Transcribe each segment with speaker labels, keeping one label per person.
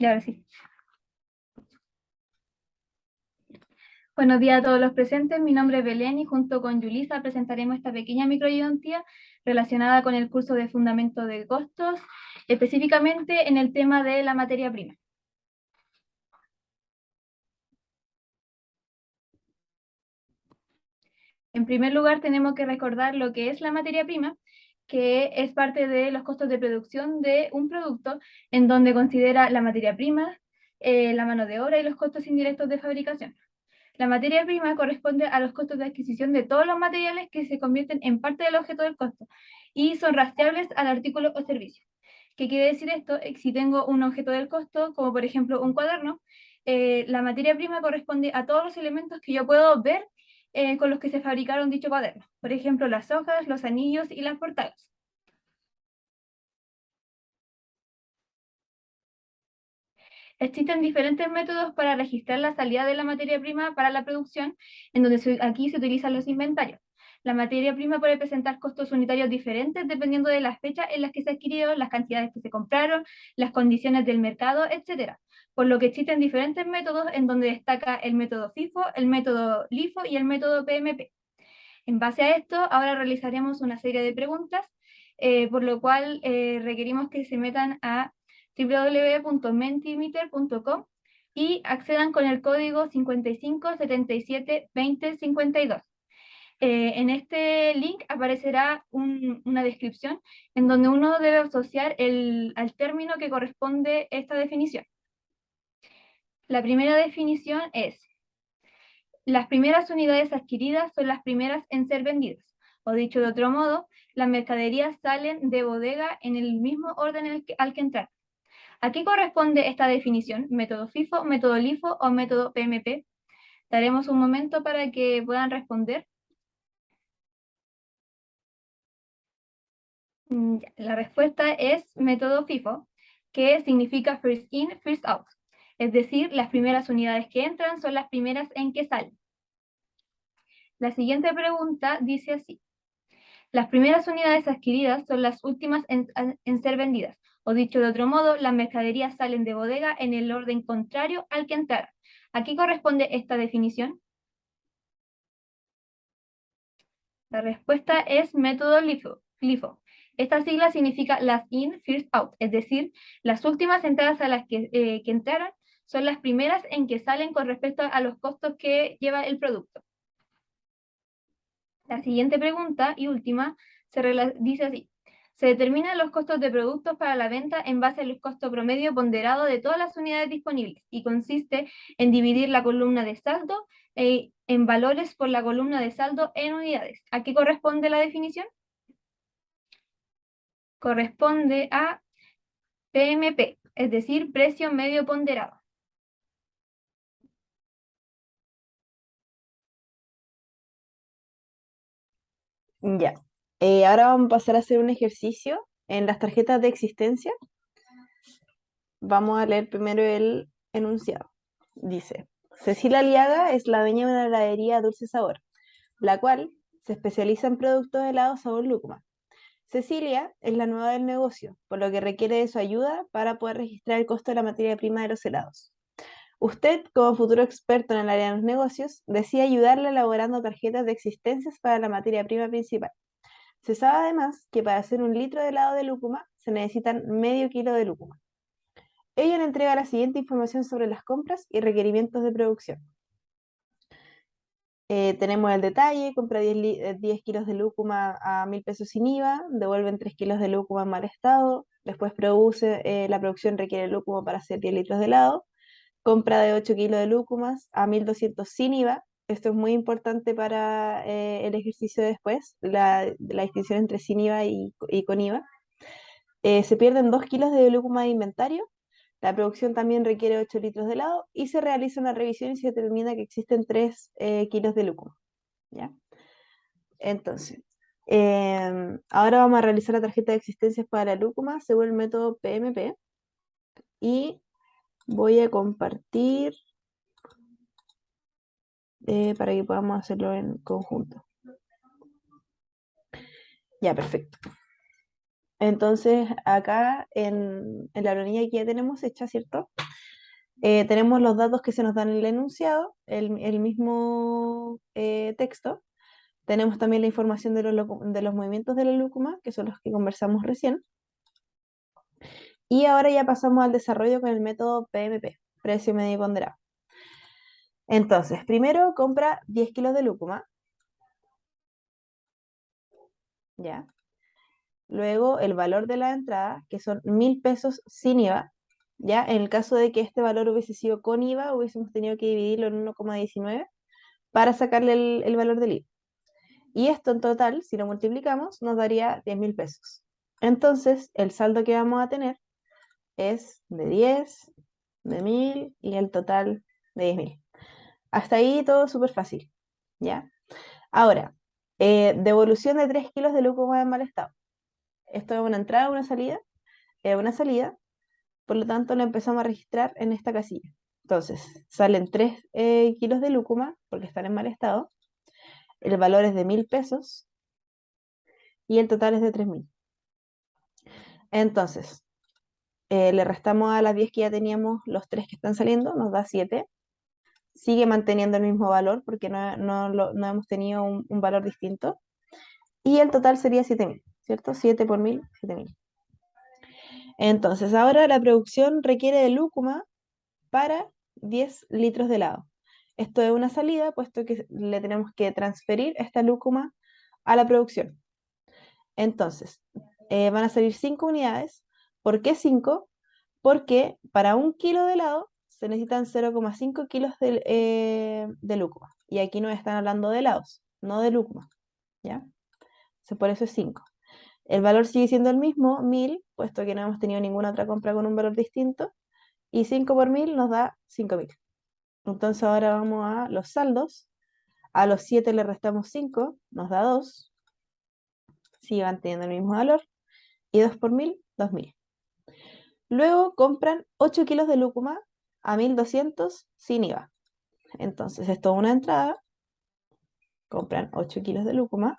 Speaker 1: Y ahora sí. Buenos días a todos los presentes. Mi nombre es Belén y junto con Yulisa presentaremos esta pequeña microayudantía relacionada con el curso de Fundamento de Costos, específicamente en el tema de la materia prima. En primer lugar, tenemos que recordar lo que es la materia prima, que es parte de los costos de producción de un producto, en donde considera la materia prima, la mano de obra y los costos indirectos de fabricación. La materia prima corresponde a los costos de adquisición de todos los materiales que se convierten en parte del objeto del costo y son rastreables al artículo o servicio. ¿Qué quiere decir esto? Si tengo un objeto del costo, como por ejemplo un cuaderno, la materia prima corresponde a todos los elementos que yo puedo ver con los que se fabricaron dicho cuaderno. Por ejemplo, las hojas, los anillos y las portadas. Existen diferentes métodos para registrar la salida de la materia prima para la producción, en donde aquí se utilizan los inventarios. La materia prima puede presentar costos unitarios diferentes dependiendo de las fechas en las que se adquirió, las cantidades que se compraron, las condiciones del mercado, etc. Por lo que existen diferentes métodos en donde destaca el método FIFO, el método LIFO y el método PMP. En base a esto, ahora realizaremos una serie de preguntas, por lo cual requerimos que se metan a www.mentimeter.com y accedan con el código 55 77 20 52. En este link aparecerá una descripción en donde uno debe asociar al término que corresponde a esta definición. La primera definición es: las primeras unidades adquiridas son las primeras en ser vendidas. O dicho de otro modo, las mercaderías salen de bodega en el mismo orden al que entrar. ¿A qué corresponde esta definición? ¿Método FIFO, método LIFO o método PMP? Daremos un momento para que puedan responder. La respuesta es método FIFO, que significa first in, first out. Es decir, las primeras unidades que entran son las primeras en que salen. La siguiente pregunta dice así: las primeras unidades adquiridas son las últimas en ser vendidas, o dicho de otro modo, las mercaderías salen de bodega en el orden contrario al que entraron. ¿A qué corresponde esta definición? La respuesta es método LIFO. Esta sigla significa last in, first out, es decir, las últimas entradas a las que entraron son las primeras en que salen con respecto a los costos que lleva el producto. La siguiente pregunta y última dice así: se determinan los costos de productos para la venta en base al costo promedio ponderado de todas las unidades disponibles y consiste en dividir la columna de saldo en valores por la columna de saldo en unidades. ¿A qué corresponde la definición? Corresponde a PMP, es decir, precio medio ponderado.
Speaker 2: Ya. Ahora vamos a pasar a hacer un ejercicio en las tarjetas de existencia. Vamos a leer primero el enunciado. Dice: Cecilia Aliaga es la dueña de una heladería Dulce Sabor, la cual se especializa en productos helados sabor lúcuma. Cecilia es la nueva del negocio, por lo que requiere de su ayuda para poder registrar el costo de la materia prima de los helados. Usted, como futuro experto en el área de los negocios, decide ayudarle elaborando tarjetas de existencias para la materia prima principal. Se sabe además que para hacer 1 litro de helado de lúcuma se necesitan medio kilo de lúcuma. Ella le entrega la siguiente información sobre las compras y requerimientos de producción. Tenemos el detalle: compra 10 kilos de lúcuma a 1.000 pesos sin IVA, devuelven 3 kilos de lúcuma en mal estado, después la producción requiere lúcuma para hacer 10 litros de helado, compra de 8 kilos de lúcumas a 1.200 sin IVA. Esto es muy importante para el ejercicio de después, la distinción entre sin IVA y con IVA. Se pierden 2 kilos de lúcuma de inventario. La producción también requiere 8 litros de helado y se realiza una revisión y se determina que existen 3 kilos de lúcuma. ¿Ya? Entonces, ahora vamos a realizar la tarjeta de existencias para la lúcuma según el método PMP y voy a compartir para que podamos hacerlo en conjunto. Ya, perfecto. Entonces, acá en la planilla que ya tenemos hecha, ¿cierto? Tenemos los datos que se nos dan en el enunciado, el mismo texto. Tenemos también la información de los movimientos de la lúcuma, que son los que conversamos recién. Y ahora ya pasamos al desarrollo con el método PMP, precio medio ponderado. Entonces, primero compra 10 kilos de lúcuma, ¿ya? Luego el valor de la entrada, que son 1.000 pesos sin IVA, ¿ya? En el caso de que este valor hubiese sido con IVA, hubiésemos tenido que dividirlo en 1,19 para sacarle el valor del IVA. Y esto en total, si lo multiplicamos, nos daría 10.000 pesos. Entonces, el saldo que vamos a tener es de 10, de 1.000 y el total de 10.000. Hasta ahí todo súper fácil, ¿ya? Ahora, devolución de 3 kilos de lúcuma en mal estado. Esto es una entrada o una salida, una salida, por lo tanto lo empezamos a registrar en esta casilla. Entonces, salen 3 kilos de lúcuma porque están en mal estado, el valor es de 1.000 pesos y el total es de 3.000. Entonces, le restamos a las 10 que ya teníamos los 3 que están saliendo, nos da 7. Sigue manteniendo el mismo valor porque no hemos tenido un valor distinto. Y el total sería 7.000, ¿cierto? 7 por 1.000, 7.000. Entonces, ahora la producción requiere de lúcuma para 10 litros de helado. Esto es una salida, puesto que le tenemos que transferir esta lúcuma a la producción. Entonces, van a salir 5 unidades. ¿Por qué 5? Porque para 1 kilo de helado se necesitan 0,5 kilos de lúcuma. Y aquí nos están hablando de helados, no de lúcuma, ¿ya? Entonces, por eso es 5. El valor sigue siendo el mismo, 1.000, puesto que no hemos tenido ninguna otra compra con un valor distinto. Y 5 por 1.000 nos da 5.000. Entonces ahora vamos a los saldos. A los 7 le restamos 5, nos da 2. Sigan teniendo el mismo valor. Y 2 por 1.000, 2.000. Luego compran 8 kilos de lúcuma a 1.200 sin IVA. Entonces esto es una entrada. Compran 8 kilos de lúcuma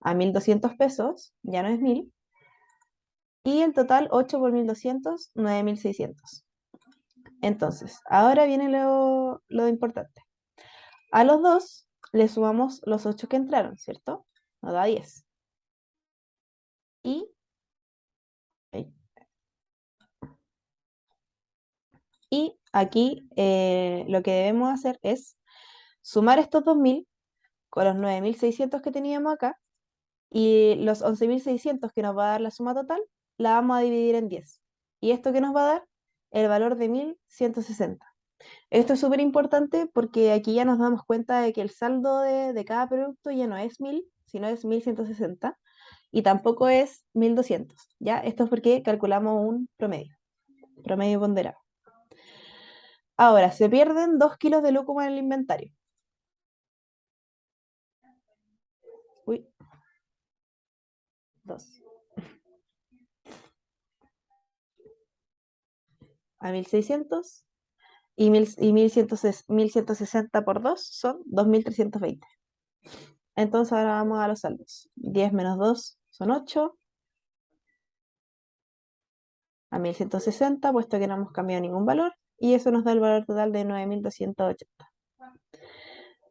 Speaker 2: a 1.200 pesos, ya no es 1.000. Y el total 8 por 1.200, 9.600. Entonces, ahora viene lo importante. A los 2 le sumamos los 8 que entraron, ¿cierto? Nos da 10. Y, y aquí lo que debemos hacer es sumar estos 2.000 con los 9.600 que teníamos acá y los 11.600 que nos va a dar la suma total, la vamos a dividir en 10. ¿Y esto que nos va a dar? El valor de 1.160. Esto es súper importante porque aquí ya nos damos cuenta de que el saldo de cada producto ya no es 1.000, sino es 1.160 y tampoco es 1.200, ¿ya? Esto es porque calculamos un promedio ponderado. Ahora, se pierden 2 kilos de lúcuma en el inventario. Uy, 2. A 1.600 y 1.160 por 2 son 2.320. Entonces ahora vamos a los saldos. 10 menos 2 son 8. A 1.160, puesto que no hemos cambiado ningún valor. Y eso nos da el valor total de 9.280.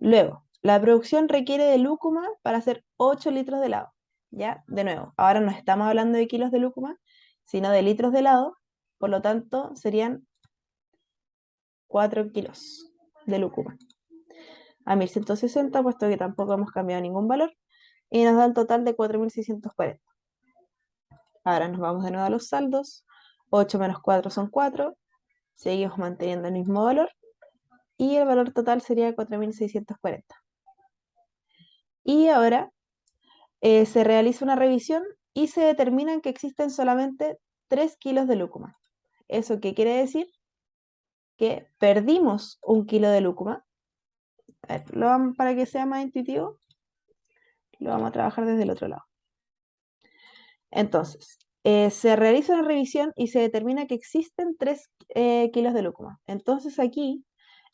Speaker 2: Luego, la producción requiere de lúcuma para hacer 8 litros de helado. ¿Ya? De nuevo, ahora no estamos hablando de kilos de lúcuma, sino de litros de helado. Por lo tanto, serían 4 kilos de lúcuma. A 1.160, puesto que tampoco hemos cambiado ningún valor. Y nos da el total de 4.640. Ahora nos vamos de nuevo a los saldos. 8 menos 4 son 4. Seguimos manteniendo el mismo valor. Y el valor total sería 4.640. Y ahora se realiza una revisión y se determinan que existen solamente 3 kilos de lúcuma. ¿Eso qué quiere decir? Que perdimos 1 kilo de lúcuma. A ver, para que sea más intuitivo, lo vamos a trabajar desde el otro lado. Entonces, se realiza una revisión y se determina que existen 3 kilos de lúcuma. Entonces aquí,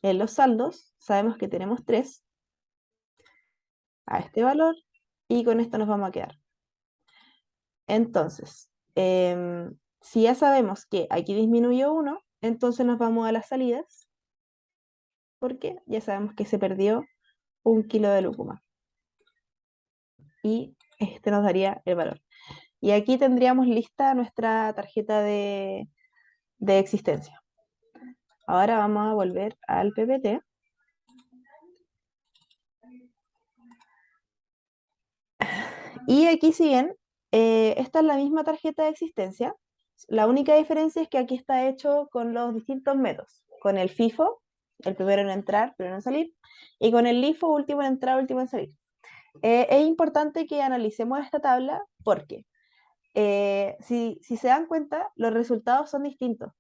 Speaker 2: en los saldos, sabemos que tenemos 3 a este valor y con esto nos vamos a quedar. Entonces, si ya sabemos que aquí disminuyó 1, entonces nos vamos a las salidas, porque ya sabemos que se perdió 1 kilo de lúcuma. Y este nos daría el valor. Y aquí tendríamos lista nuestra tarjeta de existencia. Ahora vamos a volver al PPT. Y aquí, si bien esta es la misma tarjeta de existencia, la única diferencia es que aquí está hecho con los distintos métodos. Con el FIFO, el primero en entrar, primero en salir, y con el LIFO, último en entrar, último en salir. Es importante que analicemos esta tabla porque si se dan cuenta, los resultados son distintos.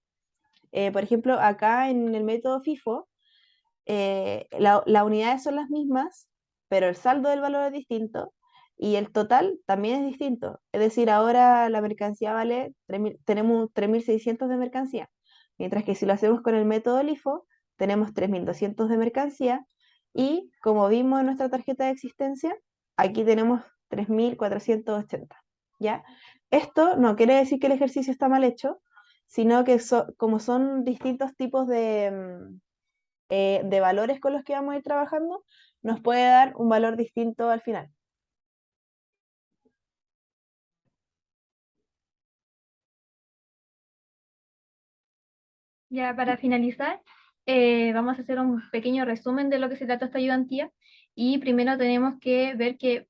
Speaker 2: Por ejemplo, acá en el método FIFO, las unidades son las mismas, pero el saldo del valor es distinto y el total también es distinto. Es decir, ahora la mercancía vale, tenemos 3.600 de mercancía, mientras que si lo hacemos con el método LIFO, tenemos 3.200 de mercancía y como vimos en nuestra tarjeta de existencia, aquí tenemos 3.480, ¿ya? Esto no quiere decir que el ejercicio está mal hecho, sino que como son distintos tipos de valores con los que vamos a ir trabajando, nos puede dar un valor distinto al final.
Speaker 1: Ya para finalizar, vamos a hacer un pequeño resumen de lo que se trata esta ayudantía. Y primero tenemos que ver que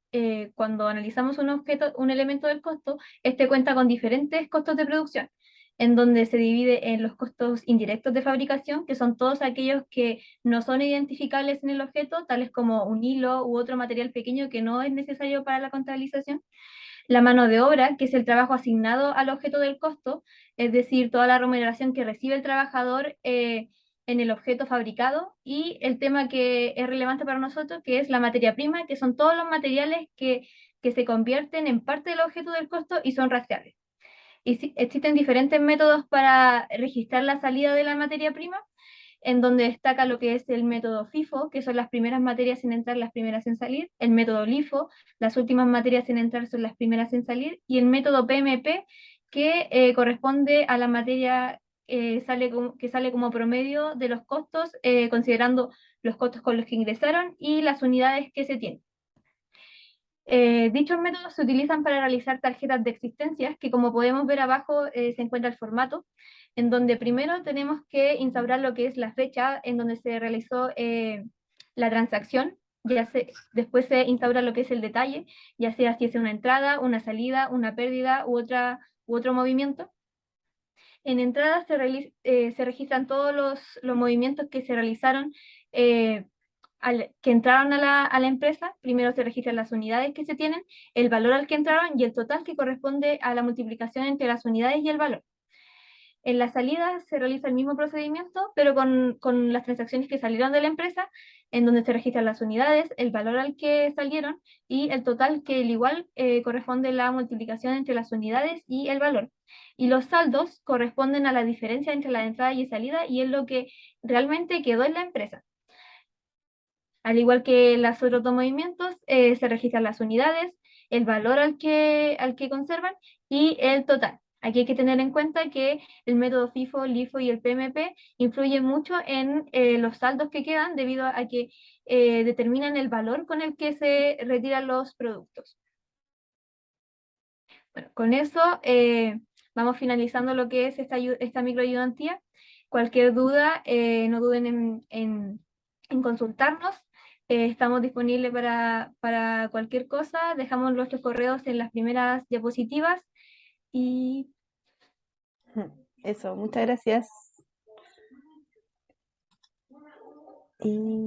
Speaker 1: cuando analizamos un objeto, un elemento del costo, este cuenta con diferentes costos de producción, en donde se divide en los costos indirectos de fabricación, que son todos aquellos que no son identificables en el objeto, tales como un hilo u otro material pequeño que no es necesario para la contabilización. La mano de obra, que es el trabajo asignado al objeto del costo, es decir, toda la remuneración que recibe el trabajador en el objeto fabricado, y el tema que es relevante para nosotros, que es la materia prima, que son todos los materiales que se convierten en parte del objeto del costo y son rastreables. Y sí, existen diferentes métodos para registrar la salida de la materia prima, en donde destaca lo que es el método FIFO, que son las primeras materias en entrar, las primeras en salir, el método LIFO, las últimas materias en entrar son las primeras en salir, y el método PMP, que corresponde a la materia que sale como promedio de los costos, considerando los costos con los que ingresaron y las unidades que se tienen. Dichos métodos se utilizan para realizar tarjetas de existencias, que como podemos ver abajo se encuentra el formato, en donde primero tenemos que instaurar lo que es la fecha en donde se realizó la transacción, después se instaura lo que es el detalle, ya sea si es una entrada, una salida, una pérdida u otro movimiento. En entrada se registran todos los movimientos que se realizaron, eh, que entraron a la empresa. Primero se registran las unidades que se tienen, el valor al que entraron y el total, que corresponde a la multiplicación entre las unidades y el valor. En la salida se realiza el mismo procedimiento, pero con las transacciones que salieron de la empresa, en donde se registran las unidades, el valor al que salieron y el total, que al igual corresponde a la multiplicación entre las unidades y el valor. Y los saldos corresponden a la diferencia entre la entrada y salida, y es lo que realmente quedó en la empresa. Al igual que los otros dos movimientos, se registran las unidades, el valor al que conservan y el total. Aquí hay que tener en cuenta que el método FIFO, LIFO y el PMP influyen mucho en los saldos que quedan, debido a que determinan el valor con el que se retiran los productos. Bueno, con eso vamos finalizando lo que es esta microayudantía. Cualquier duda, no duden en consultarnos. Estamos disponibles para cualquier cosa. Dejamos nuestros correos en las primeras diapositivas y
Speaker 2: Eso, muchas gracias. Y